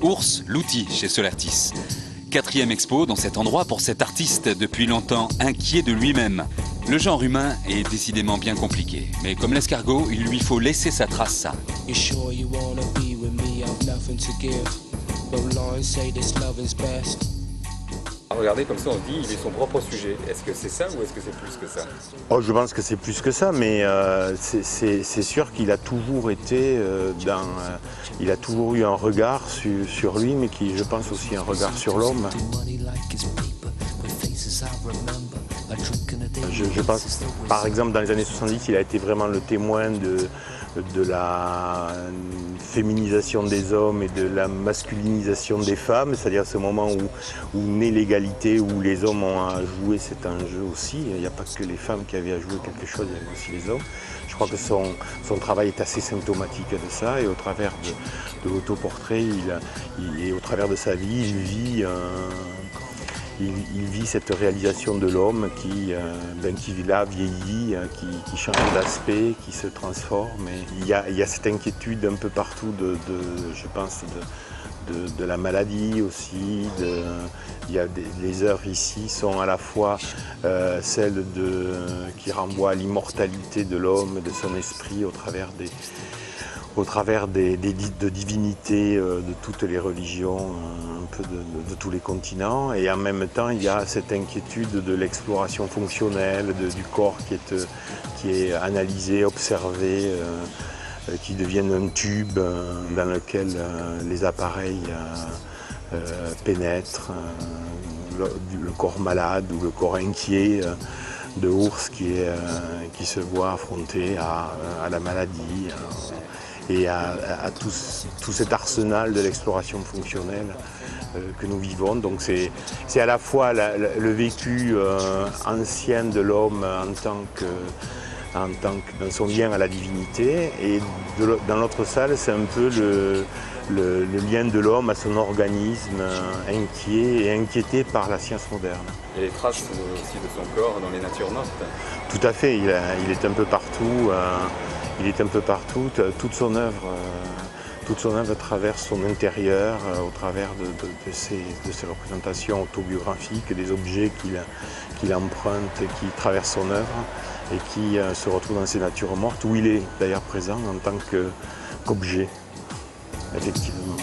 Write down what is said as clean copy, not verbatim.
Ours, l'outil chez Solartis. 4e expo dans cet endroit pour cet artiste depuis longtemps inquiet de lui-même. Le genre humain est décidément bien compliqué, mais comme l'escargot, il lui faut laisser sa trace. Regardez, comme ça on se dit, il est son propre sujet. Est-ce que c'est ça ou est-ce que c'est plus que ça? Oh, je pense que c'est plus que ça, mais c'est sûr qu'il a toujours été il a toujours eu un regard sur lui, mais qui, je pense, aussi un regard sur l'homme. Je pense, par exemple, dans les années 70, il a été vraiment le témoin de la féminisation des hommes et de la masculinisation des femmes, c'est-à-dire ce moment où naît l'égalité, où les hommes ont à jouer cet enjeu aussi. Il n'y a pas que les femmes qui avaient à jouer quelque chose, il y avait aussi les hommes. Je crois que son travail est assez symptomatique de ça, et au travers de l'autoportrait et au travers de sa vie, il vit cette réalisation de l'homme qui là vieillit, qui change d'aspect, qui se transforme. Et il y a cette inquiétude un peu partout je pense, de la maladie aussi. Les œuvres ici sont à la fois celles qui renvoient à l'immortalité de l'homme, de son esprit, au travers de divinités de toutes les religions, un peu de tous les continents. Et en même temps, il y a cette inquiétude de l'exploration fonctionnelle, du corps qui est analysé, observé, qui devienne un tube dans lequel les appareils pénètrent, le corps malade ou le corps inquiet de Ours qui se voit affronté à la maladie et à tout cet arsenal de l'exploration fonctionnelle que nous vivons. Donc c'est à la fois le vécu ancien de l'homme dans son lien à la divinité, et dans l'autre salle, c'est un peu le lien de l'homme à son organisme inquiet et inquiété par la science moderne. Et les traces aussi de son corps dans les natures mortes. Tout à fait, il est un peu partout. Il est un peu partout. Toute son œuvre traverse son intérieur au travers de ses représentations autobiographiques, des objets qu'il emprunte, qui traversent son œuvre et qui se retrouvent dans ses natures mortes, où il est d'ailleurs présent en tant qu'objet, effectivement.